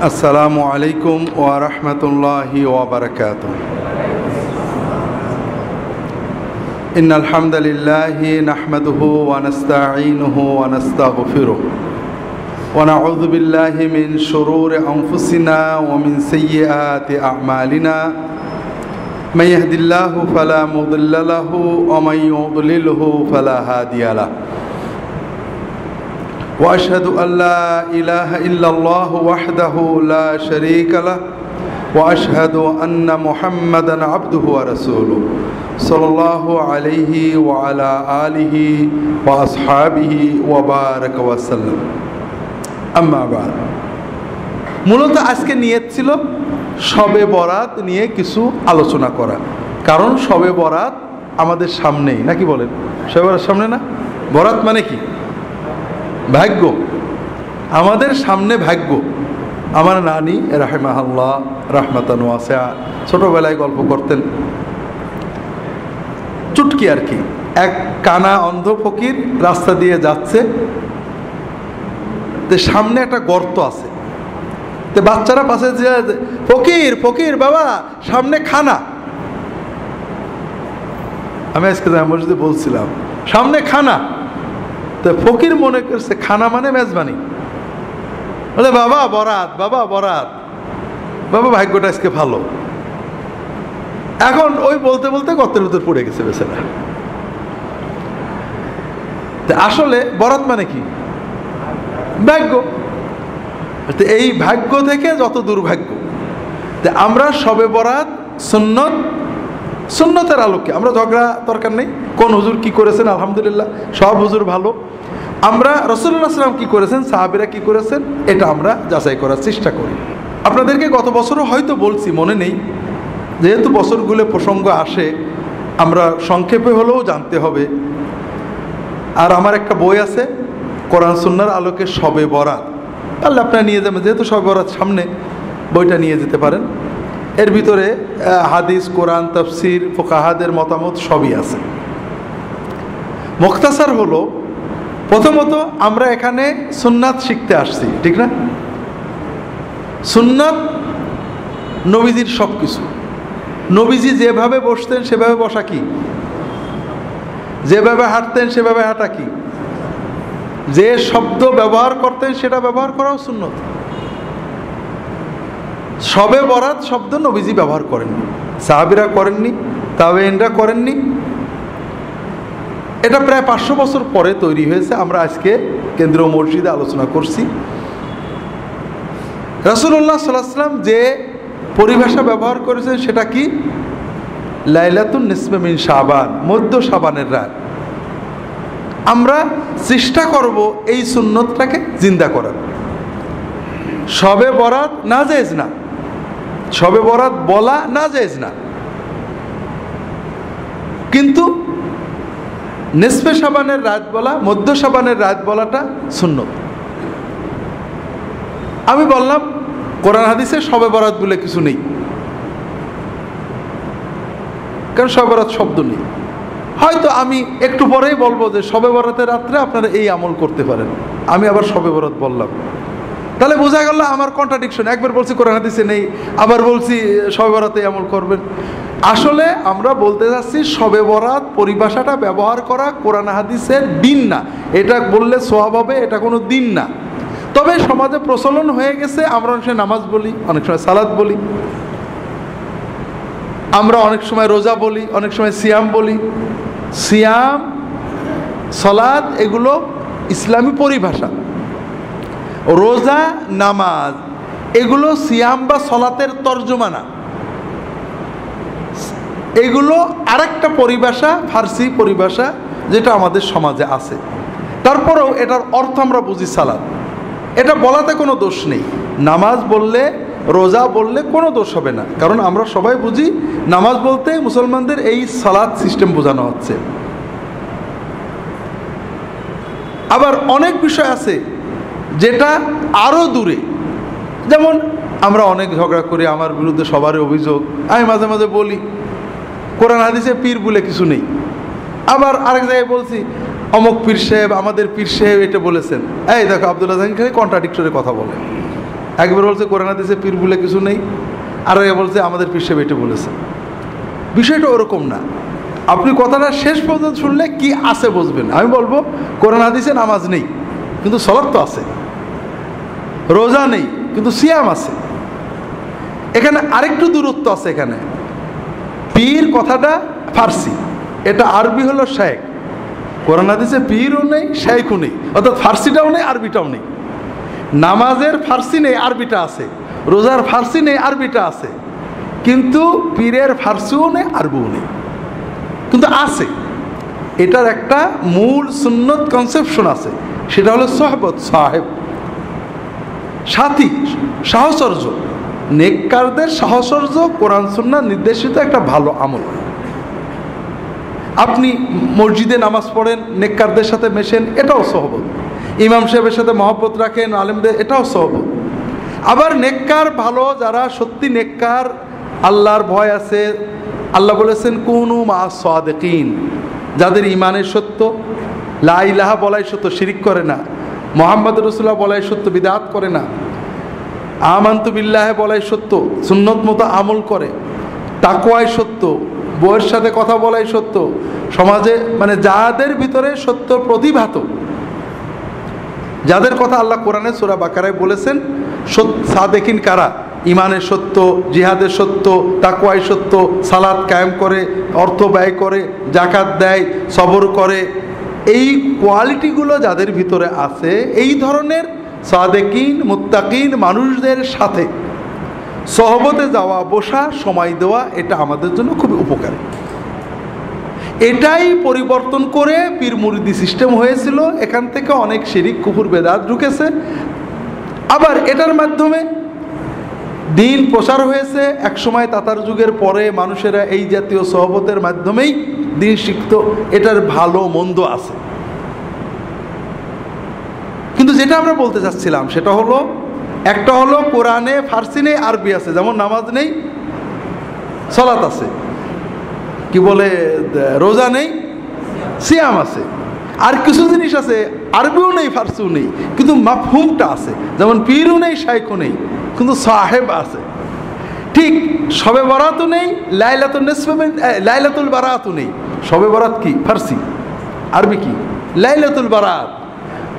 আসসালামু আলাইকুম ওয়া রাহমাতুল্লাহি ওয়া বারাকাতুহু। ইন্নাল হামদালিল্লাহি নাহমাদুহু ওয়া নাস্তাঈনুহু ওয়া নাস্তাগফিরুহু ওয়া নাউযু বিল্লাহি মিন শুরুরি আনফুসিনা ওয়া মিন সাইয়্যাতি আ'মালিনা মান ইয়াহদিল্লাহু ফালা মুদিল্লা লাহু ওয়া মান ইউদ্লিলহু ফালা হাদিয়া লাহু। وأشهد أن لا إله إلا الله وحده لا شريك له وأشهد أن محمدا عبده ورسوله صلى الله عليه وعلى آله وأصحابه وبارك وسلم أما بعد। মূলত আজকে নিয়ত ছিল শবে বরাত নিয়ে কিছু আলোচনা করা, কারণ শবে বরাত আমাদের সামনেই, নাকি বলেন? শবে বরাত সামনে না? বরাত মানে কি? ভাগ্য, আমাদের সামনে ভাগ্য। আমার নানি রাহিমাহুল্লাহ রাহমাতান ওয়াসিআ ছোটবেলায় গল্প করতেন, চুটকি আর কি। এক কানা অন্ধ ফকির রাস্তা দিয়ে যাচ্ছে, সামনে একটা গর্ত আছে, তো বাচ্চারা পাশে যে ফকির ফকির বাবা সামনে খানা। আমি আজকে মসজিদে বলছিলাম সামনে খানা, তো ফকির মনে করছে খানা মানে মেজবানি, বলে বাবা বরাত, বাবা বরাত, বাবা ভাগ্যটা আজকে ভালো। এখন ওই বলতে বলতে গর্তের ভিতর পড়ে গেছে বেচারা। আসলে বরাত মানে কি? ভাগ্য। এই ভাগ্য থেকে যত দুর্ভাগ্য। আমরা শবে বরাত সুন্নত, সুন্নতের আলোকে আমরা ঝগড়া দরকার নেই। কোন হুজুর কি করেছেন, আলহামদুলিল্লাহ সব হুজুর ভালো। আমরা রাসূলুল্লাহ সাল্লাল্লাহু আলাইহি ওয়াসাল্লাম কি করেছেন, সাহাবীরা কি করেছেন, এটা আমরা যাচাই করার চেষ্টা করি। আপনাদেরকে গত বছরও হয়তো বলছি, মনে নেই, যেহেতু বছরগুলো প্রসঙ্গ আসে আমরা সংক্ষেপে হলেও জানতে হবে। আর আমার একটা বই আছে কোরআন সুন্নাহর আলোকে শবে বরাত, তাহলে আপনারা নিয়ে যাবেন, যেহেতু শবে বরাত সামনে, বইটা নিয়ে যেতে পারেন। এর ভিতরে হাদিস, কোরআন, তাফসির, ফুকাহাদের মতামত সবই আছে। মুখতাসার হলো, প্রথমত আমরা এখানে সুন্নাত শিখতে আসছি, ঠিক না? সুন্নাত নবীজির সব কিছু। নবীজি যেভাবে বসতেন সেভাবে বসা কি, যেভাবে হাঁটতেন সেভাবে হাঁটা কি, যে শব্দ ব্যবহার করতেন সেটা ব্যবহার করাও সুন্নত। শবে বরাত শব্দ নবীজি ব্যবহার করেননি, সাহাবীরা করেননি, তাবেঈনরা করেননি। এটা প্রায় 500 বছর পরে তৈরি হয়েছে। আমরা আজকে কেন্দ্রীয় মসজিদে আলোচনা করছি। রাসূলুল্লাহ সাল্লাল্লাহু আলাইহি ওয়াসাল্লাম যে পরিভাষা ব্যবহার করেছেন সেটা কি? লাইলাতুন নিসফে মিন শাবান, মধ্য শাবানের রাত। আমরা চেষ্টা করব এই সুন্নতটাকে জিন্দা করার। শবে বরাত নাজায়েজ না, শবে বরাত বলা নাজায়েজ না, কিন্তু নিসফে শাবানের রাত বলা, মধ্য শাবানের রাত বলাটা সুন্নত। আমি বললাম কোরআন হাদিসে শবে বরাত বলে কিছু নেই, কারণ শবে বরাত শব্দ নেই। হয়তো আমি একটু পরেই বলবো যে শবে বরাতের রাত্রে আপনারা এই আমল করতে পারেন, আমি আবার শবে বরাত বললাম, তাহলে বোঝা গেল আমার কন্ট্রাডিকশন। একবার বলছি কোরআন হাদিসে নেই, আবার বলছি শবে বরাতে আমল করবেন। আসলে আমরা বলতে যাচ্ছি শবে বরাত পরিভাষাটা ব্যবহার করা কোরআন হাদিসের দিন না, এটা বললে সওয়াব হবে, এটা কোনো দিন না। তবে সমাজে প্রচলন হয়ে গেছে, আমরা অনেক সময় নামাজ বলি, অনেক সময় সালাত বলি, আমরা অনেক সময় রোজা বলি, অনেক সময় সিয়াম বলি। সিয়াম, সালাত এগুলো ইসলামী পরিভাষা। রোজা, নামাজ এগুলো সিয়াম বা সলাতের তর্জমা না, এগুলো আরেকটা পরিভাষা, ফার্সি পরিভাষা, যেটা আমাদের সমাজে আছে। তারপরেও এটার অর্থ আমরা বুঝি সালাত, এটা বলাতে কোনো দোষ নেই। নামাজ বললে, রোজা বললে কোনো দোষ হবে না, কারণ আমরা সবাই বুঝি নামাজ বলতে মুসলমানদের এই সালাত সিস্টেম বোঝানো হচ্ছে। আবার অনেক বিষয় আছে যেটা আরও দূরে, যেমন আমরা অনেক ঝগড়া করি, আমার বিরুদ্ধে সবারই অভিযোগ, আমি মাঝে মাঝে বলি কোরআন হাদিসে পীর বলে কিছু নেই। আবার আরেক জায়গায় বলছি অমুক পীর সাহেব, আমাদের পীর সাহেব এটা বলেছেন। এই দেখো আব্দুল্লাহ জাহাঙ্গীর খালি কন্ট্রাডিক্টরি কথা বলে। একবার বলছে কোরআন হাদিসে পীর বলে কিছু নেই, আর বলছে আমাদের পীর সাহেব এটা বলেছে। বিষয়টা ওরকম না। আপনি কথাটা শেষ পর্যন্ত শুনলে কি আছে বুঝবেন। আমি বলবো কোরআন হাদিসে নামাজ নেই কিন্তু সালাত তো আছে, রোজা নেই কিন্তু সিয়াম আছে। এখানে আরেকটু দূরত্ব আছে। এখানে পীর কথাটা ফার্সি, এটা আরবি হলো শেখ। কোরআন হাদিসে পীরও নেই, শেখও নেই, অর্থাৎ ফার্সিটাও নেই, আরবিটাও নেই। নামাজের ফার্সি নেই, আরবিটা আছে। রোজার ফার্সি নেই, আরবিটা আছে। কিন্তু পীরের ফার্সিও নেই, আরবিও নেই, কিন্তু আছে। এটার একটা মূল সুন্নত কনসেপশন আছে, সেটা হলো সোহবত, সাহেব, সাথী, সাহচর্য। নেককারদের সাহচর্য কোরআন সুন্নাহ নির্দেশিত একটা ভালো আমল। আপনি মসজিদে নামাজ পড়েন, নেককারদের সাথে মেশেন, এটাও সহবত। ইমাম সাহেবের সাথে মহব্বত রাখেন, আলেমদের, এটাও সহবত। আবার নেককার ভালো, যারা সত্যি নেককার, আল্লাহর ভয় আছে, আল্লাহ বলেছেন কুনু মা সাদিকিন, যাদের ইমানের সত্য, লা ইলাহা বলাই সত্য, শিরিক করে না, মুহাম্মদ রাসূলুল্লাহ বলাই সত্য, বিদআত করে না, আমানতু বিল্লাহি বলাই সত্য, সুন্নত মতো আমল করে, তাকওয়াই সত্য, বউয়ের সাথে কথা বলাই সত্য, সমাজে মানে যাদের ভিতরে সত্য প্রতিভাত, যাদের কথা আল্লাহ কোরআনে সূরা বাকারায় বলেছেন সাদেকিন কারা, ইমানের সত্য, জিহাদের সত্য, তাকওয়াই সত্য, সালাত কায়েম করে, অর্থ ব্যয় করে, জাকাত দেয়, সবর করে, এই কোয়ালিটিগুলো যাদের ভিতরে আছে, এই ধরনের সাদেকিন মুত্তাকিন মানুষদের সাথে সহবতে যাওয়া, বসা, সময় দেওয়া, এটা আমাদের জন্য খুবই উপকারী। এটাই পরিবর্তন করে পীর মুরিদি সিস্টেম হয়েছিল। এখান থেকে অনেক শিরিক, কুফর, বেদাত ঢুকেছে। আবার এটার মাধ্যমে দিন প্রচার হয়েছে। একসময় তাতার যুগের পরে মানুষেরা এই জাতীয় সহবতের মাধ্যমেই দিন শিখত। এটার ভালো মন্দ আছে, কিন্তু যেটা আমরা বলতে চাচ্ছিলাম সেটা হলো, একটা হলো কোরআনে ফার্সি নেই, আরবি আছে, যেমন নামাজ নেই, সালাত আছে, কি বলে রোজা নেই, সিয়াম আছে। আর কিছু জিনিস আছে আরবিও নেই, ফার্সিও নেই, কিন্তু মাফহুমটা আছে, যেমন পীরও নেই, শাইখও নেই, কিন্তু সাহেব আছে। ঠিক শবে বরাতও নেই, লাইলাতুল বারাতও নেই। শবে বরাত কি? ফার্সি। আরবি কি? লাইলাতুল বারাত।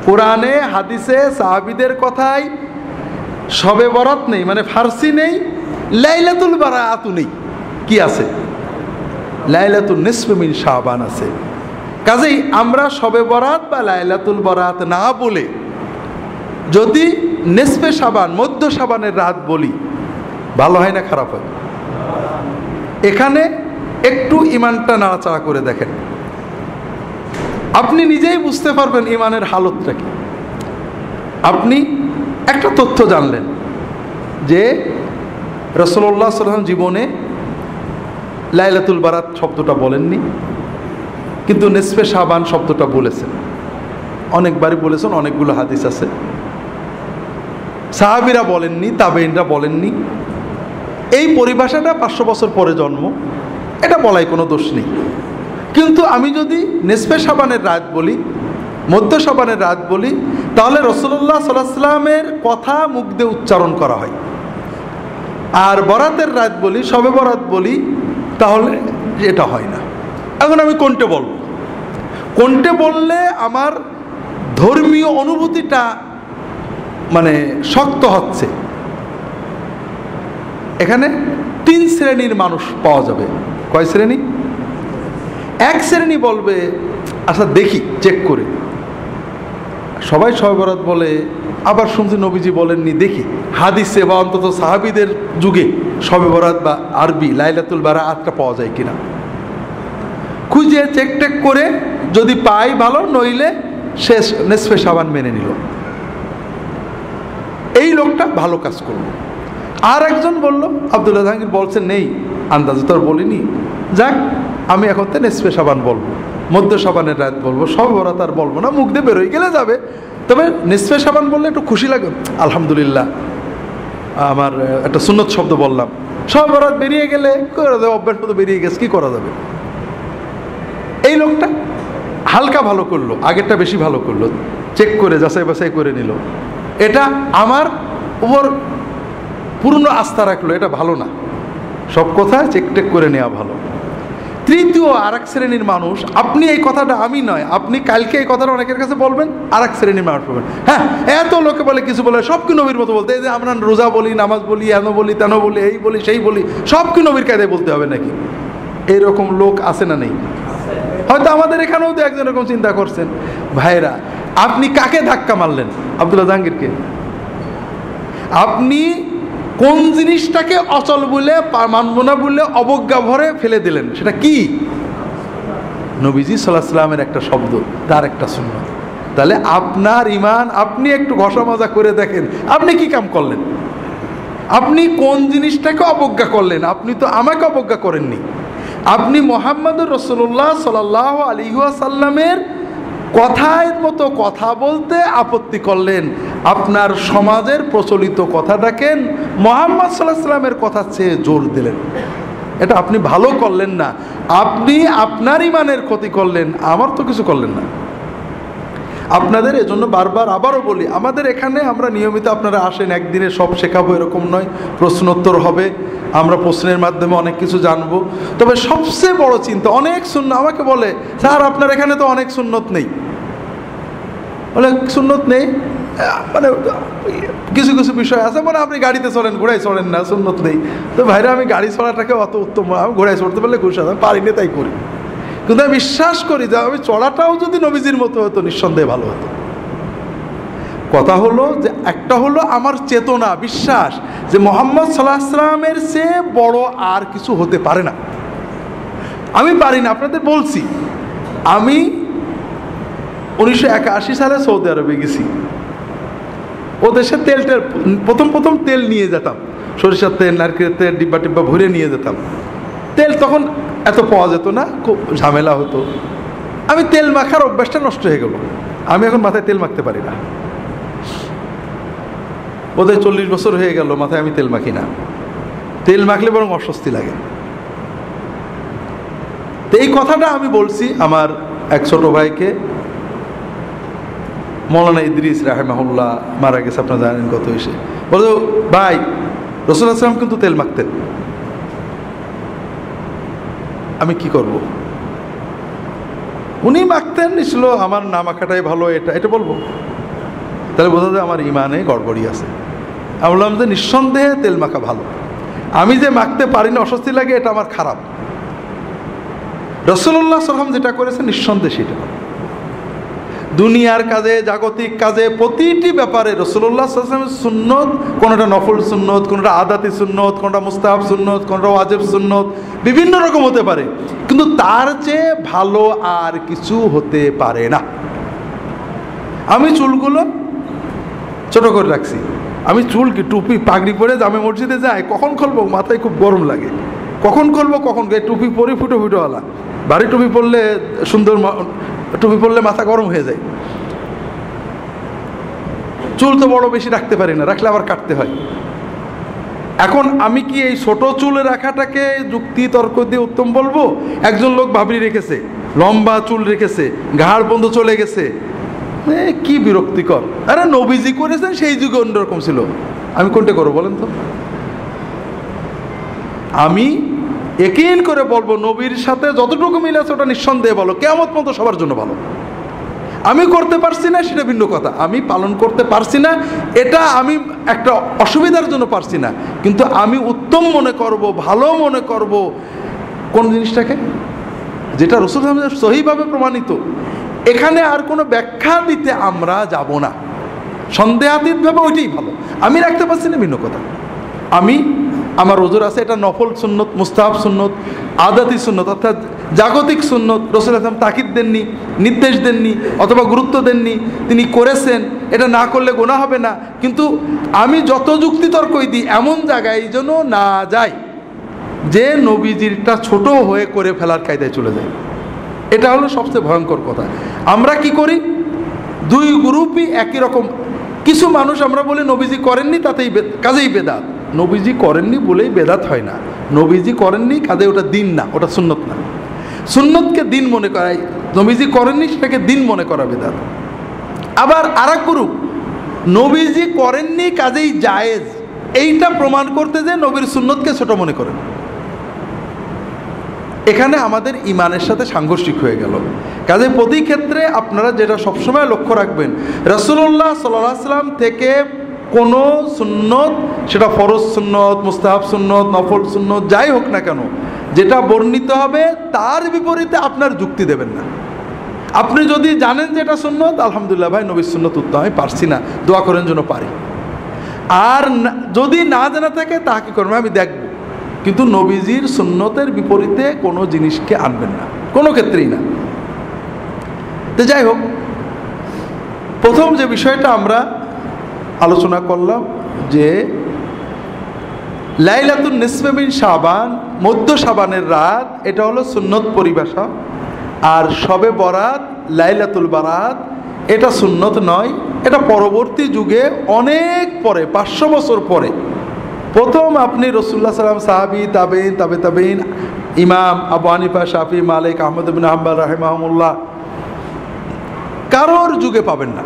কোরআনে হাদিসে সাহাবীদের কথায় শবে বরাত নেই, মানে ফার্সি নেই, লাইলাতুল বারাতও নেই। কি আছে? লাইলাতুল নিসফি মিন শাবান আছে। কাজেই আমরা শবে বরাত বা লাইলাতুল বরাত না বলে যদি নিসফে শাবান, মধ্য শাবানের রাত বলি, ভালো হয় না খারাপ হয়? এখানে একটু ইমানটা নাড়াচাড়া করে দেখেন, আপনি নিজেই বুঝতে পারবেন ইমানের হালতটা কি। আপনি একটা তথ্য জানলেন যে রাসূলুল্লাহ সাল্লাল্লাহু আলাইহি ওয়াসাল্লাম জীবনে লাইলাতুল বারাত শব্দটা বলেননি, কিন্তু নিসফে শাবান শব্দটা বলেছেন, অনেকবারই বলেছেন, অনেকগুলো হাদিস আছে। সাহাবীরা বলেননি, তাবেঈনরা বলেননি। এই পরিভাষাটা 500 বছর পরে জন্ম, এটা বলাই কোনো দোষ নেই। কিন্তু আমি যদি নিসফে শাবানের রাত বলি, মধ্য শাবানের রাত বলি, তাহলে রাসূলুল্লাহ সাল্লাল্লাহু আলাইহি ওয়াসাল্লামের কথা মুখ দিয়ে উচ্চারণ করা হয়। আর বরাতের রাত বলি, শবে বরাত বলি, তাহলে এটা হয় না। এখন আমি কোনটা বলবো? কোনটা বললে আমার ধর্মীয় অনুভূতিটা মানে শক্ত হচ্ছে? এখানে 3 শ্রেণীর মানুষ পাওয়া যাবে। কয় শ্রেণী? এক শ্রেণী বলবে আচ্ছা দেখি চেক করে, সবাই শবে বরাত বলে, আবার শুনছি নবীজি বলেননি, দেখি হাদিসে বা অন্তত সাহাবীদের যুগে শবে বরাত বা আরবি লাইলাতুল বারাতটা পাওয়া যায় কিনা, খুঁজে চেক টেক করে যদি পাই ভালো, নইলে শেষ নিসফে শাবান মেনে নিল। এই লোকটা ভালো কাজ করলো। আর একজন বলল, আব্দুল্লাহ জাহাঙ্গীর বলছেন নেই, আন্দাজে তো আর বলিনি, যাক আমি এখন তো নিসফে শাবান বলবো, মধ্য শাবানের রাত বলবো, শবে বরাত আর বলবো না, মুখ দিয়ে বেরোয় গেলে যাবে। তবে নিসফে শাবান বললে একটু খুশি লাগে, আলহামদুলিল্লাহ আমার একটা সুন্নত শব্দ বললাম। শবে বরাত বেরিয়ে গেলে করে দেবে, অভ্যাস মতো বেরিয়ে গেছে, কি করা যাবে। এই লোকটা হালকা ভালো করলো, আগেরটা বেশি ভালো করলো, চেক করে যাচাই বাছাই করে নিল। এটা আমার উপর পূর্ণ আস্থা রাখলো, এটা ভালো না। সব কথা চেক করে নেওয়া ভালো। তৃতীয় আর এক শ্রেণীর মানুষ, আপনি এই কথাটা, আমি নয়, আপনি কালকে এই কথাটা অনেকের কাছে বলবেন, আর এক শ্রেণীর মানুষ বলবেন, হ্যাঁ এত লোকে বলে কিছু বলে, সব কি নবীর মতো বলতে, এই যে আমরা রোজা বলি, নামাজ বলি, এন বলি, তেন বলি, এই বলি, সেই বলি, সব কি নবীর কায়দায় বলতে হবে নাকি? এইরকম লোক আছে না নেই? হয়তো আমাদের এখানেও তো একজন এরকম চিন্তা করছেন। ভাইরা, আপনি কাকে ধাক্কা মারলেন? আব্দুল্লাহ জাহাঙ্গীরকে। আপনি কোন জিনিসটাকে অচল বলে, মানব না বলে অবজ্ঞা ভরে ফেলে দিলেন? সেটা কি? নবীজি সাল্লাল্লাহু আলাইহি ওয়াসাল্লামের একটা শব্দ, তার একটা সুন্নাত। তাহলে আপনার ঈমান, আপনি একটু ঘষা মাজা করে দেখেন, আপনি কি কাম করলেন? আপনি কোন জিনিসটাকে অবজ্ঞা করলেন? আপনি তো আমাকে অবজ্ঞা করেননি। আপনি মুহাম্মদুর রাসূলুল্লাহ সাল্লাল্লাহু আলাইহি ওয়াসাল্লামের কথার মতো কথা বলতে আপত্তি করলেন। আপনার সমাজের প্রচলিত কথাটাকে মুহাম্মদ সাল্লাল্লাহু আলাইহি ওয়াসাল্লামের কথা চেয়ে জোর দিলেন। এটা আপনি ভালো করলেন না, আপনি আপনার ঈমানের ক্ষতি করলেন, আমার তো কিছু করলেন না। আপনাদের এজন্য বারবার আবারও বলি, আমাদের এখানে আমরা নিয়মিত, আপনারা আসেন, একদিনে সব শেখাবো এরকম নয়, প্রশ্নোত্তর হবে, আমরা প্রশ্নের মাধ্যমে অনেক কিছু জানবো। তবে সবচেয়ে বড় চিন্তা, অনেক সুন্নাত আমাকে বলে, স্যার আপনার এখানে তো অনেক সুন্নত নেই। অনেক সুন্নত নেই মানে কিছু কিছু বিষয় আছে, মানে আপনি গাড়িতে চলেন, ঘোড়ায় চড়েন না, সুন্নত নেই। তো ভাইরা, আমি গাড়ি চড়াটাকে অত উত্তম, আমি ঘোড়ায় চড়তে পারলে খুশি, আমি পারি না তাই করি। কিন্তু আমি বিশ্বাস করি যে আমি চড়াটাও যদি নবীজির মতো হতো, নিঃসন্দেহে ভালো হতো। কথা হলো যে, একটা হলো আমার চেতনা, বিশ্বাস যে মুহাম্মদ সাল্লাল্লাহু আলাইহি ওয়াসাল্লামের চেয়ে বড় আর কিছু হতে পারে না। আমি পারি না, আপনাদের বলছি, আমি 1981 সালে সৌদি আরবে গেছি। ও দেশে তেল প্রথম তেল নিয়ে যেতাম, সরিষার তেল, নারকেলের তেল, ডিব্বা টিব্বা ভরে নিয়ে যেতাম। তেল তখন এত পাওয়া যেত না, খুব ঝামেলা হতো। আমি তেল মাখার অভ্যাসটা নষ্ট হয়ে গেল, আমি এখন মাথায় তেল মাখতে পারি না। বোধহয় 40 বছর হয়ে গেল মাথায় আমি তেল মাখি না। তেল মাখলে বরং অস্বস্তি লাগে। তো এই কথাটা আমি বলছি আমার এক ছোট ভাইকে, মৌলানা ইদ্রিস রাহিমাহুল্লাহ, মারা গেছে, আপনারা জানেন কত এসে বলো, ভাই রাসূলুল্লাহ সাল্লাল্লাহু আলাইহি ওয়াসাল্লাম কিন্তু তেল মাখতেন, আমি কি করব? উনি মাখতেন, ছিল আমার না মাখাটাই ভালো, এটা বলবো? তাহলে বোঝা যায় আমার ইমানে গড়বড়ি আছে। আমি বললাম যে নিঃসন্দেহে তেল মাখা ভালো, আমি যে মাখতে পারি না, অস্বস্তি লাগে, এটা আমার খারাপ। রাসূলুল্লাহ সাল্লাল্লাহু আলাইহি ওয়াসাল্লাম যেটা করেছেন নিঃসন্দেহে সেটা। দুনিয়ার কাজে, জাগতিক কাজে, প্রতিটি ব্যাপারে রাসূলুল্লাহ সাল্লাল্লাহু আলাইহি ওয়াসাল্লামের সুন্নত, কোনটা নফল সুন্নত, কোনটা আদাতি সুন্নত, কোনটা মুস্তাহাব সুন্নত, কোনটা ওয়াজিব সুন্নত, বিভিন্ন রকম হতে পারে, কিন্তু তার চেয়ে ভালো আর কিছু হতে পারে না। আমি চুলগুলো ছোট করে রাখছি, আমি চুল কি টুপি পাগড়ি পরে জামে মসজিদে যাই, কখন খুলবো মাথায় খুব গরম লাগে, কখন খুলবো কখন, টুপি পরে ফুটো ফুটোওয়ালা, ভারী টুপি পরলে সুন্দর, টুপি পরলে মাথা গরম হয়ে যায়। চুল তো বড় বেশি রাখতে পারি না, রাখলে আবার কাটতে হয়। এখন আমি কি এই ছোট চুল রাখাটাকে যুক্তি তর্ক দিয়ে উত্তম বলবো? একজন লোক ভাবরি রেখেছে, লম্বা চুল রেখেছে, ঘাড় বন্ধ চলে গেছে, কি বিরক্তিকর। আরে নবীজি করেছেন, সেই যুগে অন্যরকম ছিল, আমি কোনটা করবো বলেন তো? আমি ইয়াকিন করে বলবো, নবীর সাথে যতটুকু মিল আছে ওটা নিঃসন্দেহে ভালো, কিয়ামত পর্যন্ত সবার জন্য ভালো। আমি করতে পারছি না সেটা ভিন্ন কথা, আমি পালন করতে পারছি না, এটা আমি একটা অসুবিধার জন্য পারছি না, কিন্তু আমি উত্তম মনে করব, ভালো মনে করব কোন জিনিসটাকে, যেটা রাসূলুল্লাহ সহিভাবে প্রমাণিত। এখানে আর কোনো ব্যাখ্যা দিতে আমরা যাব না, সন্দেহাতীতভাবে ওইটাই ভালো। আমি রাখতে পারছি না ভিন্ন কথা, আমি আমার ওজোর আছে, এটা নফল সুন্নত, মুস্তাহাব সুন্নত, আদাতি সুন্নত, অর্থাৎ জাগতিক সুন্নত। রাসূলুল্লাহ সাল্লাল্লাহু আলাইহি ওয়াসাল্লাম তাকিদ দেননি, নির্দেশ দেননি, অথবা গুরুত্ব দেননি, তিনি করেছেন, এটা না করলে গুনাহ হবে না। কিন্তু আমি যত যুক্তিতর্কই দিই, এমন জায়গায় যেন না যাই যে নবীজিরটা ছোট হয়ে করে ফেলার কায়দায় চলে যায়। এটা হলো সবচেয়ে ভয়ঙ্কর কথা। আমরা কি করি, দুই গ্রুপই একই রকম। কিছু মানুষ আমরা বলি নবীজি করেননি, তাতেই কাজেই বেদাত। নবীজি করেননি বলেই বেদাত হয় না, নবীজি করেননি কাজে ওটা দিন না, ওটা সুন্নত না। সুন্নতকে দিন মনে করাই, নবীজি করেননি সেটাকে দিন মনে করা বেদাত। আবার আর এক গ্রুপ, নবীজি করেননি কাজেই জায়েজ, এইটা প্রমাণ করতে যে নবীর সুন্নতকে ছোট মনে করেন, এখানে আমাদের ইমানের সাথে সাংঘর্ষিক হয়ে গেল। কাজে প্রতি ক্ষেত্রে আপনারা যেটা সবসময় লক্ষ্য রাখবেন, রাসূলুল্লাহ সাল্লাল্লাহু আলাইহি ওয়াসাল্লাম থেকে কোনো সুন্নত, সেটা ফরজ সুন্নত, মুস্তাহাব সুন্নত, নফল সুন্নত, যাই হোক না কেন, যেটা বর্ণিত হবে তার বিপরীতে আপনার যুক্তি দেবেন না। আপনি যদি জানেন যে এটা সুন্নত, আলহামদুলিল্লাহ ভাই নবীর সুন্নত উত্তম, আমি পারছি না, দোয়া করেন যেন পারি। আর যদি না জানা থাকে তা কি করবেন, আমি দেখব, কিন্তু নবীজির সুন্নতের বিপরীতে কোনো জিনিসকে আনবেন না, কোনো ক্ষেত্রেই না। তো যাই হোক, প্রথম যে বিষয়টা আমরা আলোচনা করলাম যে লাইলাতুন নিসফে মিন শাবান, মধ্য শাবানের রাত, এটা হলো সুন্নত পরিভাষা। আর শবে বরাত, লাইলাতুল বারাত, এটা সুন্নত নয়, এটা পরবর্তী যুগে অনেক পরে, 500 বছর পরে প্রথম আপনি রাসূলুল্লাহ সাল্লাল্লাহু আলাইহি ওয়াসাল্লাম, সাহাবী, তাবেঈন, তাবেঈন, ইমাম আবু হানিফা, শাফি, মালিক, আহমদ ইবনে হাম্বল রাহিমাহুল্লাহ, কারোর যুগে পাবেন না।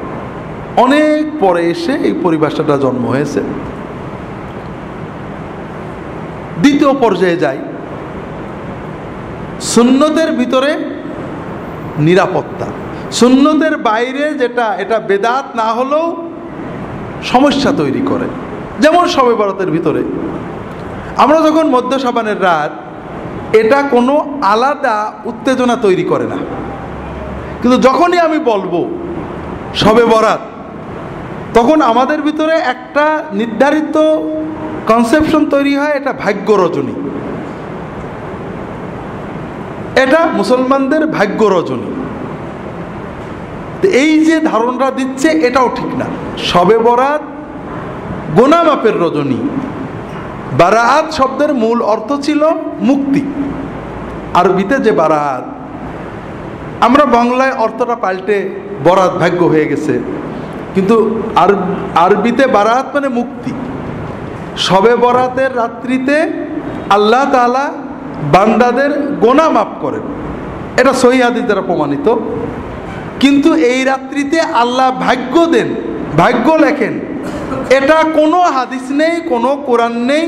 অনেক পরে এসে এই পরিভাষাটা জন্ম হয়েছে। দ্বিতীয় পর্যায়ে যাই, সুন্নতের ভিতরে নিরাপত্তা। সুন্নতের বাইরে যেটা, এটা বেদাত না হলেও সমস্যা তৈরি করে। যেমন শবে বরাতের ভিতরে আমরা যখন মধ্য শাবানের রাত, এটা কোনো আলাদা উত্তেজনা তৈরি করে না, কিন্তু যখনই আমি বলবো শবে বরাত, তখন আমাদের ভিতরে একটা নির্ধারিত কনসেপশন তৈরি হয়, এটা ভাগ্য রজনী, এটা মুসলমানদের ভাগ্য রজনী। এই যে ধারণা দিচ্ছে এটাও ঠিক না। শবে বরাত গুনাহ মাপের রজনী। বারাত শব্দের মূল অর্থ ছিল মুক্তি, আরবিতে যে বারাত, আমরা বাংলায় অর্থটা পাল্টে বরাত ভাগ্য হয়ে গেছে, কিন্তু আরবিতে বারাত মানে মুক্তি। শবে বরাতের রাত্রিতে আল্লাহ তাআলা বান্দাদের গুনাহ মাফ করেন, এটা সহিহ হাদিস দ্বারা প্রমাণিত। কিন্তু এই রাত্রিতে আল্লাহ ভাগ্য দেন, ভাগ্য লেখেন, এটা কোনো হাদিস নেই, কোনো কোরআন নেই।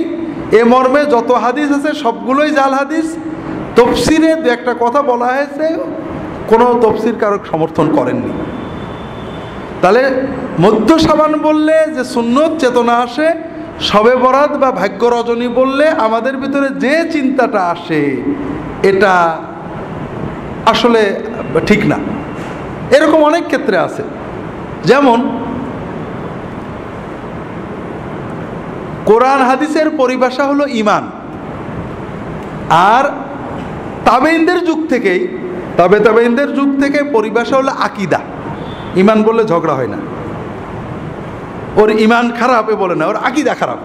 এ মর্মে যত হাদিস আছে সবগুলোই জাল হাদিস। তফসিরে দু একটা কথা বলা হয়েছে, কোনো তফসির কারক সমর্থন করেননি। তাহলে মধ্য শাবান বললে যে সুন্নত চেতনা আসে, শবে বরাত বা ভাগ্য রজনী বললে আমাদের ভিতরে যে চিন্তাটা আসে, এটা আসলে ঠিক না। এরকম অনেক ক্ষেত্রে আছে। যেমন কোরআন হাদিসের পরিভাষা হলো ঈমান, আর তাবেঈনদের যুগ থেকেই, তাবেঈনদের যুগ থেকে পরিভাষা হলো আকীদা। ঈমান বললে ঝগড়া হয় না, ওর ঈমান খারাপ এ বলে না, ওর আকীদা খারাপ।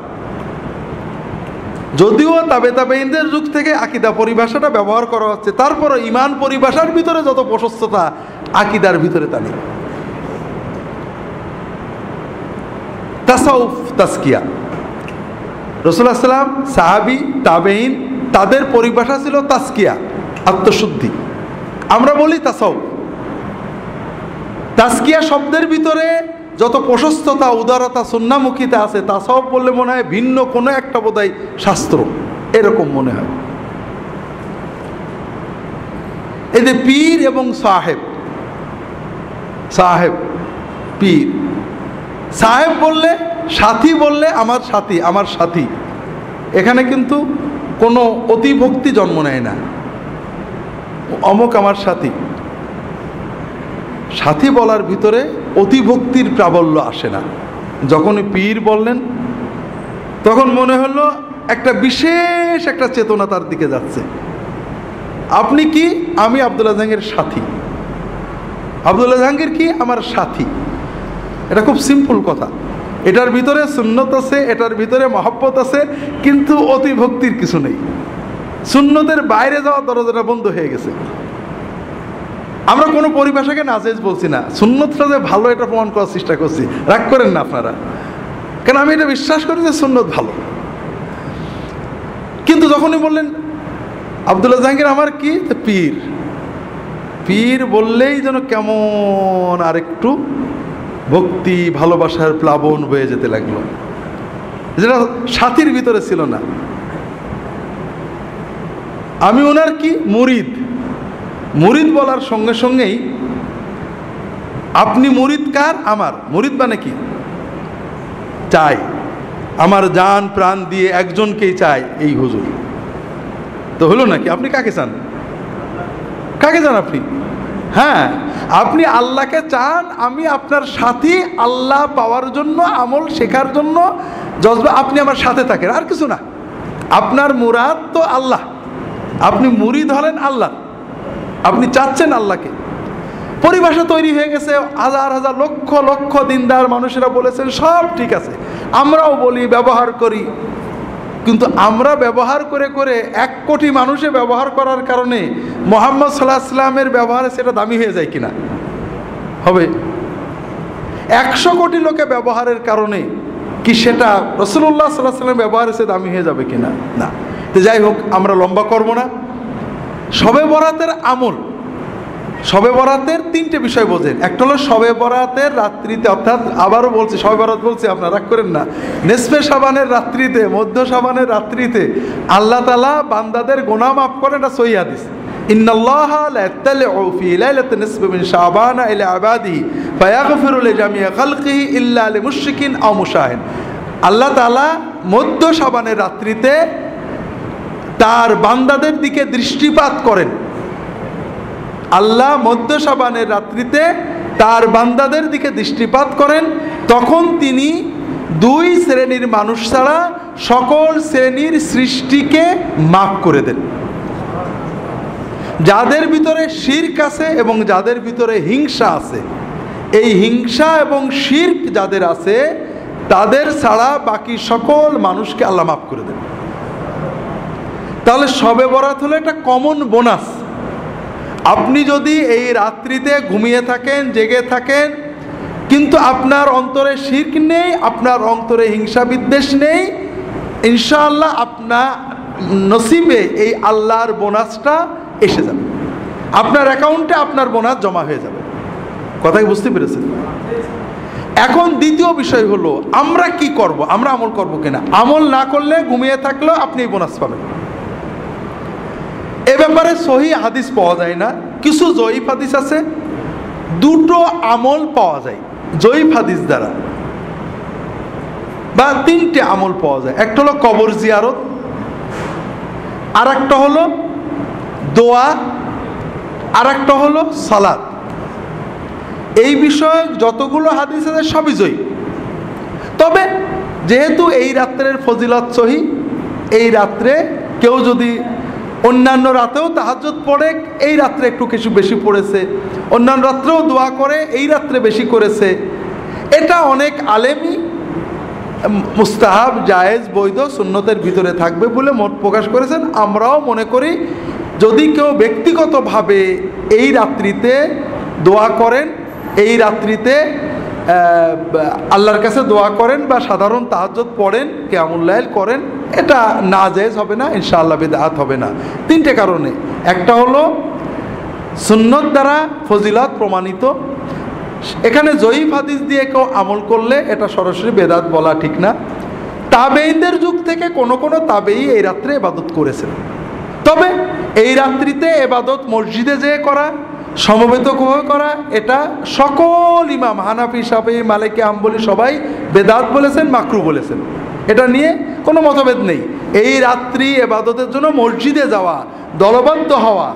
যদিও তাবেঈনদের যুগ থেকে আকীদা পরিভাষাটা ব্যবহার করা হচ্ছে, তারপরও ঈমান পরিভাষার ভিতরে যত প্রশস্ততা, আকীদার ভিতরে তা নেই। তাসাউফ, তাজকিয়া, রাসূলুল্লাহ সাল্লাল্লাহু আলাইহি ওয়াসাল্লাম, সাহাবী, তাবেঈন, তাদের পরিভাষা ছিল তাজকিয়া, আত্মশুদ্ধি। আমরা বলি তাসাউফ। তাজকিয়া শব্দের ভিতরে যত প্রশস্ততা, উদারতা, সুন্নাহমুখিতা আছে, তাসাউফ বললে মনে হয় ভিন্ন কোনো একটা বোধহয় শাস্ত্র, এরকম মনে হয়। এই যে পীর এবং সাহেব, সাহেব পীর, সাহেব বললে, সাথী বললে আমার সাথী, আমার সাথী, এখানে কিন্তু কোনো অতিভক্তি জন্ম নেয় না, অমুক আমার সাথী। সাথী বলার ভিতরে অতিভক্তির প্রাবল্য আসে না। যখনই পীর বললেন তখন মনে হলো একটা বিশেষ একটা চেতনা তার দিকে যাচ্ছে। আপনি কি? আমি আব্দুল্লাহ জাহাঙ্গীরের সাথী। আব্দুল্লাহ জাহাঙ্গীর কি? আমার সাথী। এটা খুব সিম্পল কথা। এটার ভিতরে সুন্নত আছে, এটার ভিতরে মহব্বত আছে, কিন্তু অতিভক্তির কিছু নেই। সুন্নতের বাইরে যাওয়ার দরজাটা বন্ধ হয়ে গেছে। আমরা কোনো পরিভাষাকে নাজেজ বলছি না, সুন্নতটা যে ভালো এটা প্রমাণ করার চেষ্টা করছি। রাগ করেন না আপনারা, কেন আমি এটা বিশ্বাস করি যে সুন্নত ভালো। কিন্তু যখনই বললেন আব্দুল্লাহ জাহাঙ্গীর আমার কি, পীর, পীর বললেই যেন কেমন আরেকটু ভক্তি ভালোবাসার প্লাবন বয়ে যেতে লাগলো। যেটা সাথীর ভিতরে ছিল না। আমি ওনার কি মুরিদ। মুরিদ বলার সঙ্গে সঙ্গেই আপনি মুরিদ কার? আমার। মুরিদ মানে কি? চাই, আমার জান প্রাণ দিয়ে একজনকেই চাই, এই হুজুর। তো হলো নাকি? আপনি কাকে চান? কাকে চান আপনি? হ্যাঁ, আপনি আল্লাহকে চান। আমি আপনার সাথী, আল্লাহ পাওয়ার জন্য, আমল শেখার জন্য জজবা আপনি আমার সাথে থাকেন, আর কিছু না। আপনার মুরাদ তো আল্লাহ, আপনি মুরিদ হলেন আল্লাহ, আপনি চাচ্ছেন আল্লাহকে। পরিভাষা তৈরি হয়ে গেছে, হাজার হাজার লক্ষ লক্ষ দিনদার মানুষেরা বলেছেন সব ঠিক আছে, আমরাও বলি, ব্যবহার করি। কিন্তু আমরা ব্যবহার করে করে 1 কোটি মানুষে ব্যবহার করার কারণে মুহাম্মদ সাল্লাল্লাহু আলাইহি ওয়াসাল্লামের ব্যবহারে সেটা দামি হয়ে যায় কিনা? হবে। 100 কোটি লোকে ব্যবহারের কারণে কি সেটা রাসূলুল্লাহ সাল্লাল্লাহু আলাইহি ওয়াসাল্লামের ব্যবহারে সে দামি হয়ে যাবে কিনা? না। তো যাই হোক, আমরা লম্বা করব না। শবে বরাতের আমল, শবে বরাতের 3টে বিষয় বোঝেন। একটা হলো শবে বরাতের রাত্রিতে, অর্থাৎ আবারও বলছি, শবে বরাত বলছি, আপনারা রাগ করেন না, নিসফে শাবানের রাত্রিতে, মধ্য শাবানের রাত্রিতে আল্লাহ তাআলা বান্দাদের গুনাহ মাফ করেন। এটা সহিহ হাদিস। ইন্নাল্লাহা লা ইয়াতালিউ ফি লাইলাতিন নিসফি মিন শাবান ইলা ইবাদিহি ফায়াগফিরু লিজামিই খালকিহি ইল্লা লিমুশরিকিন আও মুশাহিন। আল্লাহ তাআলা মধ্য শাবানের রাত্রিতে তার বান্দাদের দিকে দৃষ্টিপাত করেন। আল্লাহ মধ্য শাবানের রাত্রিতে তার বান্দাদের দিকে দৃষ্টিপাত করেন। তখন তিনি 2 শ্রেণীর মানুষ ছাড়া সকল শ্রেণীর সৃষ্টিকে মাফ করে দেন। যাদের ভিতরে শিরক আছে এবং যাদের ভিতরে হিংসা আছে, এই হিংসা এবং শিরক যাদের আছে তাদের ছাড়া বাকি সকল মানুষকে আল্লাহ মাফ করে দেন। তাহলে শবে বরাত হলো একটা কমন বোনাস। আপনি যদি এই রাত্রিতে ঘুমিয়ে থাকেন, জেগে থাকেন, কিন্তু আপনার অন্তরে শিরক নেই, আপনার অন্তরে হিংসা বিদ্বেষ নেই, ইনশাআল্লাহ আপনার নসিবে এই আল্লাহর বোনাসটা এসে যাবে। আপনার অ্যাকাউন্টে আপনার বোনাস জমা হয়ে যাবে। কথাই বুঝতে পেরেছেন? এখন দ্বিতীয় বিষয় হলো আমরা কি করব, আমরা আমল করব কিনা। আমল না করলে, ঘুমিয়ে থাকলেও আপনি এই বোনাস পাবেন। এ ব্যাপারে সহিহ হাদিস পাওয়া যায় না, কিছু জয়ীফ হাদিস আছে। 2টো আমল পাওয়া যায় জয়ীফ হাদিস দ্বারা, বা 3টে আমল পাওয়া যায়। একটা হলো কবর জিয়ারত, আর একটা হলো দোয়া, আর একটা হলো সালাত। এই বিষয়ে যতগুলো হাদিস আছে সবই জয়ীফ। তবে যেহেতু এই রাত্রের ফজিলত সহিহ, এই রাত্রে কেউ যদি অন্যান্য রাতেও তাহাজ্জুদ পড়ে, এই রাত্রে একটু কিছু বেশি পড়েছে, অন্যান্য রাত্রেও দোয়া করে, এই রাত্রে বেশি করেছে, এটা অনেক আলেমই মুস্তাহাব, জায়েজ, বৈধ, সুন্নতের ভিতরে থাকবে বলে মত প্রকাশ করেছেন। আমরাও মনে করি যদি কেউ ব্যক্তিগতভাবে এই রাত্রিতে দোয়া করেন, এই রাত্রিতে আল্লাহর কাছে দোয়া করেন বা সাধারণ তাহাজ্জুদ পড়েন, কিয়ামুল লাইল করেন, এটা নাজায়েজ হবে না, ইনশাআল্লাহ বিদআত হবে না। 3টে কারণে। একটা হলো সুন্নত দ্বারা ফজিলত প্রমাণিত। এখানে জয়ীফ হাদিস দিয়ে কেউ আমল করলে এটা সরাসরি বেদাত বলা ঠিক না। তাবেঈনদের যুগ থেকে কোনো কোনো তাবেঈ এই রাত্রে ইবাদত করেছেন। তবে এই রাত্রিতে ইবাদত মসজিদে যেয়ে করা, সমবেত করা, এটা সকল ইমাম, হানাফি, শাফিঈ, মালিকি, হাম্বলি সবাই বেদাত বলেছেন, মাকরু বলেছেন। এটা নিয়ে কোনো মতভেদ নেই। এই রাত্রি ইবাদতের জন্য মসজিদে যাওয়া, দলবদ্ধ হওয়া,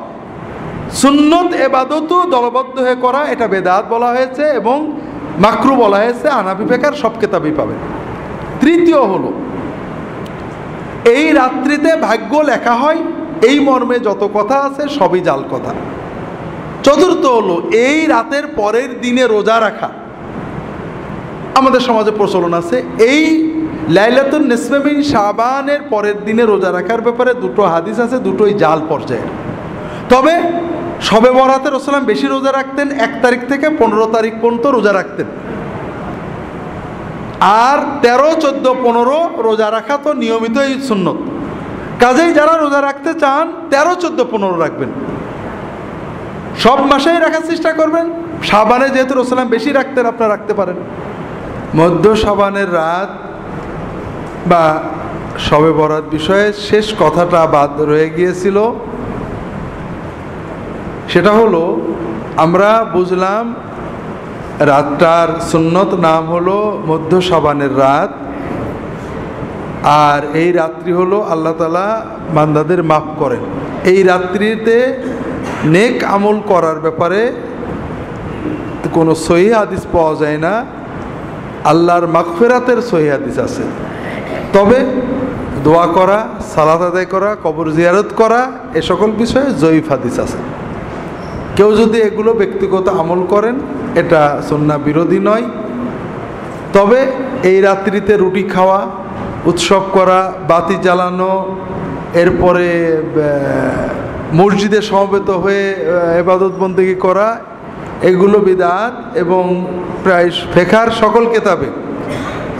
সুন্নত ইবাদতও দলবদ্ধ হয়ে করা, এটা বেদাত বলা হয়েছে এবং মাকরু বলা হয়েছে। হানাফি ফিকহের সব কিতাবই পাবেন। তৃতীয় হলো এই রাত্রিতে ভাগ্য লেখা হয়, এই মর্মে যত কথা আছে সবই জাল কথা। চতুর্থ হলো এই রাতের পরের দিনে রোজা রাখা। আমাদের সমাজে প্রচলন আছে এই লাইলাতুন নিসফে মিন শাবানের পরের দিনে রোজা রাখার ব্যাপারে 2টো হাদিস আছে, দুটোই জাল পর্যায়ের। তবে শবে বরাতে রাসূল বেশি রোজা রাখতেন, 1 তারিখ থেকে 15 তারিখ পর্যন্ত রোজা রাখতেন। আর 13, 14, 15 রোজা রাখা তো নিয়মিতই সুন্নত। কাজেই যারা রোজা রাখতে চান 13, 14, 15 রাখবেন। সব মাসেই রাখার চেষ্টা করবেন। শাবানে যেহেতু রাসূল বেশি রাখতেন, আপনারা রাখতে পারেন। মধ্য শাবানের রাত বা শবে বরাত বিষয়ে শেষ কথাটা বাদ রয়ে গিয়েছিল। সেটা হলো, আমরা বুঝলাম রাতটার সুন্নত নাম হলো মধ্য শাবানের রাত, আর এই রাত্রি হলো আল্লাহ তাআলা বান্দাদের মাফ করেন। এই রাত্রিতে নেক আমল করার ব্যাপারে কোনো সহিহ হাদিস পাওয়া যায় না। আল্লাহর মাগফিরাতের সহিহ হাদিস আছে, তবে দোয়া করা, সালাত আদায় করা, কবর জিয়ারত করা, এ সকল বিষয়ে জয়ীফ হাদিস আছে। কেউ যদি এগুলো ব্যক্তিগত আমল করেন, এটা সুন্নাহ বিরোধী নয়। তবে এই রাত্রিতে রুটি খাওয়া, উৎসব করা, বাতি জ্বালানো, এরপরে মসজিদে সমবেত হয়ে ইবাদত বন্দেগী করা, এগুলো বিদআত। এবং প্রায় ফিকহের সকল কিতাবে,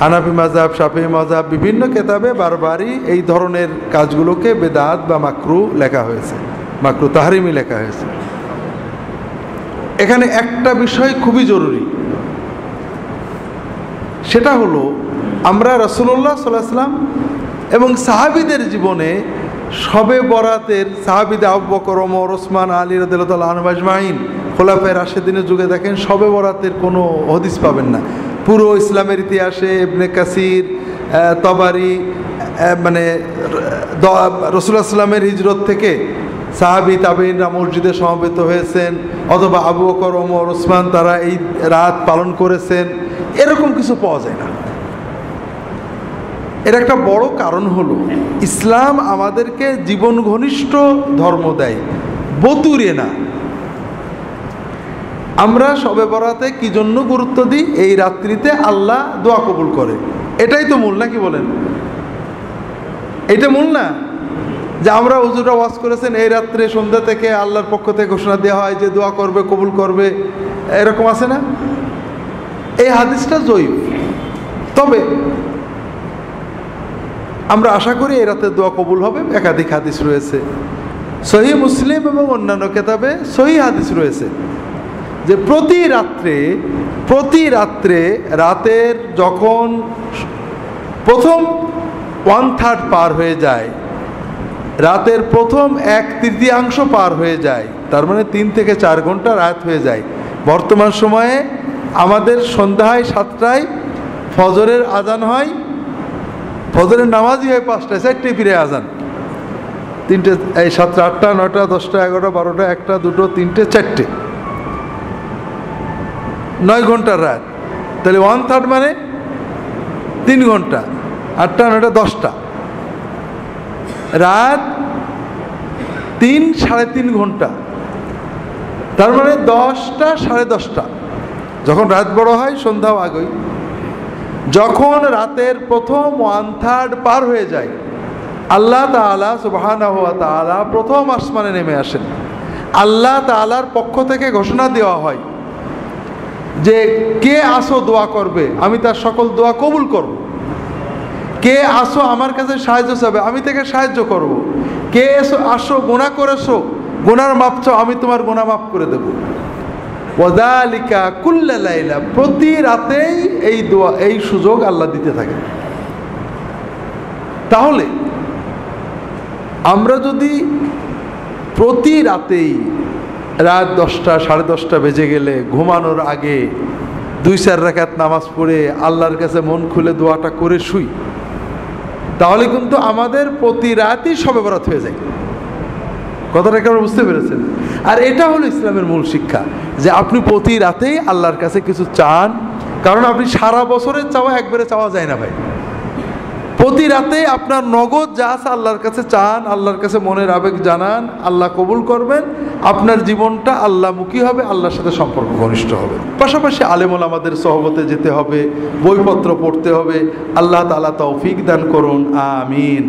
হানাফি মাযহাব, শাফিঈ মাযহাব, বিভিন্ন কিতাবে বারবারই এই ধরনের কাজগুলোকে বিদআত বা মাকরু লেখা হয়েছে, মাকরু তাহরিমি লেখা হয়েছে। এখানে একটা বিষয় খুবই জরুরি, সেটা হলো আমরা রাসূলুল্লাহ সাল্লাল্লাহু আলাইহি ওয়াসাল্লাম এবং সাহাবীদের জীবনে শবে বরাতের, সাহাবীদের আবু বকর, ওমর, ওসমান, আলী রাদিয়াল্লাহু তাআলা আনহুম আজমাইন, খোলাফায়ে রাশেদিনের যুগে দেখেন শবে বরাতের কোনো হাদিস পাবেন না। পুরো ইসলামের ইতিহাসে ইবনে কাসির, তবারি, মানে রাসূলুল্লাহ সাল্লাল্লাহু আলাইহি ওয়াসাল্লামের হিজরত থেকে সাহাবী তাবেঈনরা মসজিদে সমবেত হয়েছেন, অথবা আবু বকর, ওমর, ওসমান তারা এই রাত পালন করেছেন, এরকম কিছু পাওয়া যায় না। এর একটা বড় কারণ হলো, ইসলাম আমাদেরকে জীবন ঘনিষ্ঠ ধর্ম দেয়, বতুরে না। আমরা শবে বরাতে কি জন্য গুরুত্ব দিই? এই রাত্রিতে আল্লাহ দোয়া কবুল করে, এটাই তো মূল, নাকি বলেন? এটা মূল না যে আমরা হুজুররা ওয়াজ করেছেন এই রাত্রে সন্ধ্যা থেকে আল্লাহর পক্ষ থেকে ঘোষণা দেওয়া হয় যে দোয়া করবে, কবুল করবে, এরকম আছে না? এই হাদিসটা জয়ীফ। তবে আমরা আশা করি এই রাতে দোয়া কবুল হবে। একাধিক হাদিস রয়েছে, সহিহ মুসলিম এবং অন্যান্য কিতাবে সহিহ হাদিস রয়েছে যে প্রতি রাত্রে রাতের যখন প্রথম 1/3 পার হয়ে যায়, রাতের প্রথম 1/3 পার হয়ে যায়, তার মানে 3 থেকে 4 ঘন্টা রাত হয়ে যায়। বর্তমান সময়ে আমাদের সন্ধ্যায় 7টায় ফজরের আজান হয়, ফজরের নামাজই হয় 5টায়, 4টায় ফিরে আজান, 3টে, এই 7টা, 8টা, 9টা, 10টা, 11টা, 12টা, 1টা, 2টো, 3টে, 4টে, 9 ঘন্টার রাত। তাহলে 1/3 মানে 3 ঘন্টা, 8টা, 9টা, 10টা, রাত 3 সাড়ে 3 ঘন্টা, তার মানে 10টা, সাড়ে 10টা। যখন রাত বড় হয় সন্ধ্যাও আগেই। যখন রাতের প্রথম 1/3 পার হয়ে যায়, আল্লাহ তাআলা সুবহানাহু ওয়া তাআলা প্রথম আসমানে নেমে আসেন। আল্লাহ তাআলার পক্ষ থেকে ঘোষণা দেওয়া হয় যে কে আসো দোয়া করবে, আমি তার সকল দোয়া কবুল করব। কে আসো আমার কাছে সাহায্য চাবে, আমি তাকে সাহায্য করব। কে আসো গুনাহ করেছো, গুনার মাপ চাও, আমি তোমার গুনাহ মাফ করে দেব। ওয়াযালিকা কুল্লা লাইলা, প্রতি রাতেই এই দোয়া, এই সুযোগ আল্লাহ দিতে থাকে। তাহলে আমরা যদি প্রতি রাতেই রাত 10টা, সাড়ে 10টা বেজে গেলে ঘুমানোর আগে 2-4 রাকাত নামাজ পড়ে আল্লাহর কাছে মন খুলে দোয়াটা করে শুই, তাহলে কিন্তু আমাদের প্রতি রাতই শবে বরাত হয়ে যায়। কথাটা কেমন বুঝতে পেরেছেন? আর এটা হলো ইসলামের মূল শিক্ষা, যে আপনি প্রতি রাতেই আল্লাহর কাছে কিছু চান, কারণ আপনি সারা বছরের চাওয়া একবারে চাওয়া যায় না ভাই। প্রতি রাতে আপনার নগদ যা আছে আল্লাহর কাছে চান, আল্লাহর কাছে মনের আবেগ জানান, আল্লাহ কবুল করবেন, আপনার জীবনটা আল্লাহমুখী হবে, আল্লাহর সাথে সম্পর্ক ঘনিষ্ঠ হবে। পাশাপাশি আলেম ওলামাদের সহবতে যেতে হবে, বইপত্র পড়তে হবে। আল্লাহ তাআলা তৌফিক দান করুন, আমিন।